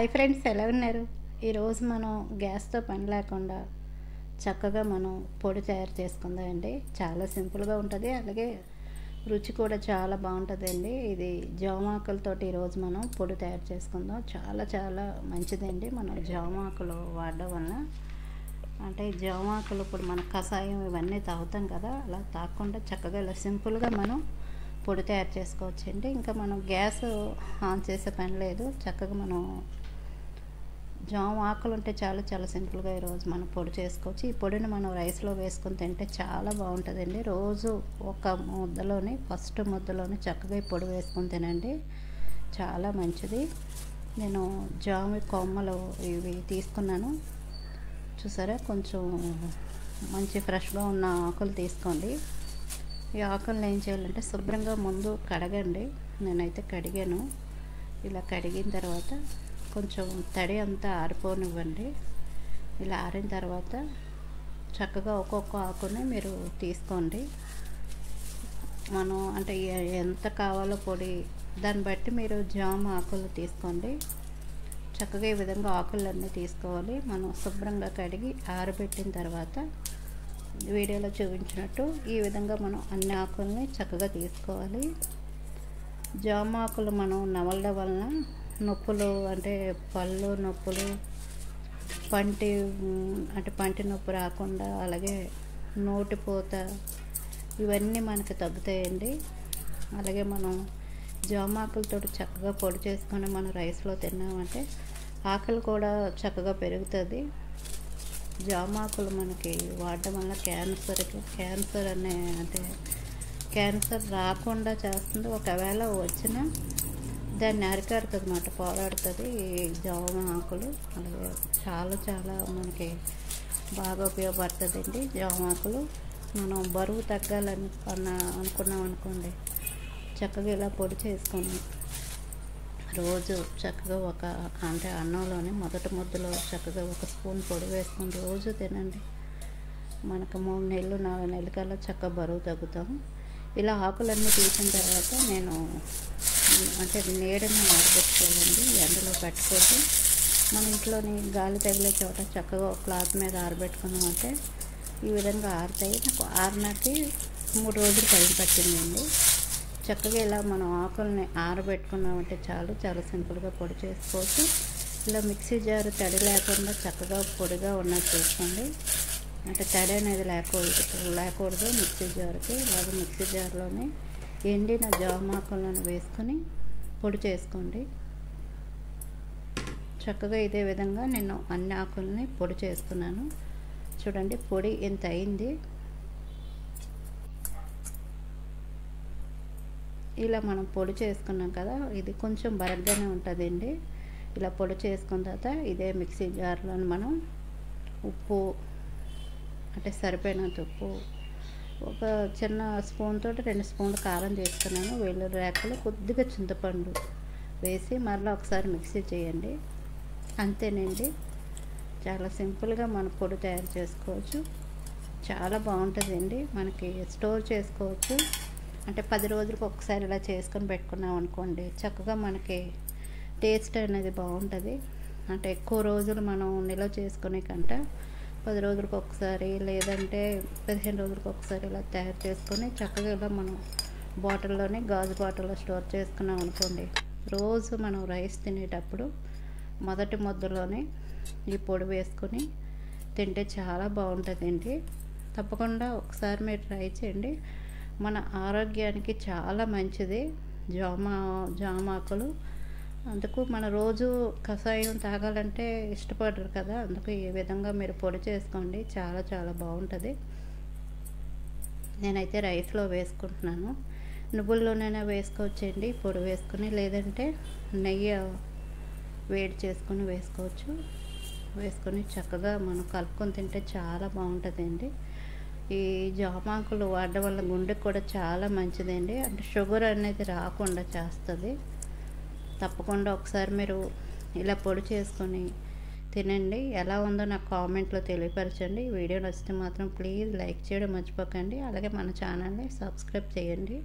Hi friends, ఎలా ఉన్నారు? ఈరోజు మనం గ్యాస్తో పని లేకుండా చక్కగా మనం పొడి తయారు చేసుకుందామండి. చాలా సింపుల్గా ఉంటుంది, అలాగే రుచి కూడా చాలా బాగుంటుందండి. ఇది జామాకులతోటి ఈరోజు మనం పొడి తయారు చేసుకుందాం. చాలా చాలా మంచిదండి మనం జామాకులు వాడడం వల్ల. అంటే జామాకులు ఇప్పుడు మన కషాయం ఇవన్నీ తాగుతాం కదా, అలా తాగకుండా చక్కగా ఇలా సింపుల్గా మనం పొడి తయారు చేసుకోవచ్చండి. ఇంకా మనం గ్యాస్ ఆన్ చేసే పని లేదు. చక్కగా మనం జామ ఆకులు ఉంటే చాలా చాలా సింపుల్గా ఈరోజు మనం పొడి చేసుకోవచ్చు. ఈ పొడిని మనం రైస్లో వేసుకొని తింటే చాలా బాగుంటుందండి. రోజు ఒక ముద్దలోని ఫస్ట్ ముద్దలోని చక్కగా ఈ పొడి వేసుకొని తినండి, చాలా మంచిది. నేను జామ కొమ్మలు ఇవి తీసుకున్నాను, చూసారా? కొంచెం మంచి ఫ్రెష్గా ఉన్న ఆకులు తీసుకోండి. ఈ ఆకులను ఏం చేయాలంటే శుభ్రంగా ముందు కడగండి. నేనైతే కడిగాను. ఇలా కడిగిన తర్వాత కొంచెం తడి అంతా ఆరిపోనివ్వండి. ఇలా ఆరిన తర్వాత చక్కగా ఒక్కొక్క ఆకుని మీరు తీసుకోండి. మనం అంటే ఎంత కావాలో పొడి దాన్ని బట్టి మీరు జామ ఆకులు తీసుకోండి. చక్కగా ఈ విధంగా ఆకులన్నీ తీసుకోవాలి. మనం శుభ్రంగా కడిగి ఆరబెట్టిన తర్వాత వీడియోలో చూపించినట్టు ఈ విధంగా మనం అన్ని ఆకుల్ని చక్కగా తీసుకోవాలి. జామ ఆకులు మనం నమలడం వలన నొప్పులు, అంటే పళ్ళు నొప్పులు, పంటి నొప్పి రాకుండా, అలాగే నోటిపూత ఇవన్నీ మనకి తగ్గుతాయండి. అలాగే మనం జామాకులతో చక్కగా పొడి చేసుకొని మనం రైస్లో తిన్నామంటే ఆకలి కూడా చక్కగా పెరుగుతుంది. జామాకులు మనకి వాడడం వల్ల క్యాన్సర్ అంటే క్యాన్సర్ రాకుండా చేస్తుంది. ఒకవేళ వచ్చినా దాన్ని అరికడుతుంది అన్నమాట, పోరాడుతుంది ఈ జామ ఆకులు. అలాగే చాలా చాలా మనకి బాగా ఉపయోగపడుతుందండి జామాకులు. మనం బరువు తగ్గాలని అనుకున్నాం అనుకోండి, చక్కగా ఇలా పొడి చేసుకొని రోజు చక్కగా అంటే అన్నంలోనే మొదటి ముద్దలో చక్కగా ఒక స్పూన్ పొడి వేసుకొని రోజు తినండి. మనకు 3 నెలలు 4 నెలల కల్లా చక్కగా బరువు తగ్గుతాం. ఇలా ఆకులన్నీ తీసిన తర్వాత నేను అంటే నీడని ఆరబెట్టుకోవాలండి, ఎండలో పెట్టుకోవద్దు. మన ఇంట్లోని గాలి తగిలే చోట చక్కగా ఒక క్లాత్ మీద ఆరబెట్టుకున్నామంటే ఈ విధంగా ఆరుతాయి. నాకు ఆరినాకి 3 రోజులు టైం పట్టిందండి. చక్కగా ఇలా మనం ఆకుల్ని ఆరబెట్టుకున్నామంటే చాలు, చాలా సింపుల్గా పొడి చేసుకోవచ్చు. ఇలా మిక్సీ జారు తడి లేకుండా చక్కగా పొడిగా ఉన్నది చూసుకోండి. అంటే తడి అనేది లేకూడదు మిక్సీ జారుకి. ఇలాగ మిక్సీ జారులోనే ఎండిన జామాకులను వేసుకొని పొడి చేసుకోండి. చక్కగా ఇదే విధంగా నేను అన్ని ఆకుల్ని పొడి చేసుకున్నాను. చూడండి, పొడి ఎంత అయింది. ఇలా మనం పొడి చేసుకున్నాం కదా, ఇది కొంచెం బరగ్గానే ఉంటుందండి. ఇలా పొడి చేసుకున్న తర్వాత ఇదే మిక్సీ జార్లో మనం ఉప్పు, అంటే సరిపోయినంత ఉప్పు, ఒక చిన్న స్పూన్ తోటి 2 స్పూన్లు కారం చేసుకున్నాను, వెల్లుల్లి రేకలు, కొద్దిగా చింతపండు వేసి మరలా ఒకసారి మిక్సీ చేయండి. అంతేనండి, చాలా సింపుల్గా మన పొడి తయారు చేసుకోవచ్చు. చాలా బాగుంటుందండి. మనకి స్టోర్ చేసుకోవచ్చు. అంటే 10 రోజులకు ఒకసారి ఇలా చేసుకొని పెట్టుకున్నాం అనుకోండి, చక్కగా మనకి టేస్ట్ అనేది బాగుంటుంది. అంటే ఎక్కువ రోజులు మనం నిల్వ చేసుకునే కంటే 10 రోజులకు ఒకసారి, లేదంటే 15 రోజులకు ఒకసారి ఇలా తయారు చేసుకొని చక్కగా ఇలా మనం బాటిల్లోనే గాజు బాటిల్లో స్టోర్ చేసుకున్నాం అనుకోండి, రోజు మనం రైస్ తినేటప్పుడు మొదటి ముద్దలోనే ఈ పొడి వేసుకొని తింటే చాలా బాగుంటుందండి. తప్పకుండా ఒకసారి మీరు ట్రై చేయండి. మన ఆరోగ్యానికి చాలా మంచిది జామాకులు. అందుకు మన రోజు కషాయం తాగాలంటే ఇష్టపడరు కదా, అందుకు ఈ విధంగా మీరు పొడి చేసుకోండి, చాలా చాలా బాగుంటుంది. నేనైతే రైస్లో వేసుకుంటున్నాను. నువ్వుల్లోనైనా వేసుకోవచ్చండి పొడి వేసుకొని, లేదంటే నెయ్యి వేడి చేసుకొని వేసుకోవచ్చు. వేసుకొని చక్కగా మనం కలుపుకొని తింటే చాలా బాగుంటుందండి. ఈ జామాకులు వాడడం వల్ల గుండెకి కూడా చాలా మంచిదండి. అంటే షుగర్ అనేది రాకుండా చేస్తుంది. తప్పకుండా ఒకసారి మీరు ఇలా పొడి చేసుకొని తినండి. ఎలా ఉందో నాకు కామెంట్లో తెలియపరచండి. వీడియో నచ్చితే మాత్రం ప్లీజ్ లైక్ చేయడం మర్చిపోకండి. అలాగే మన ఛానల్ని సబ్స్క్రైబ్ చేయండి.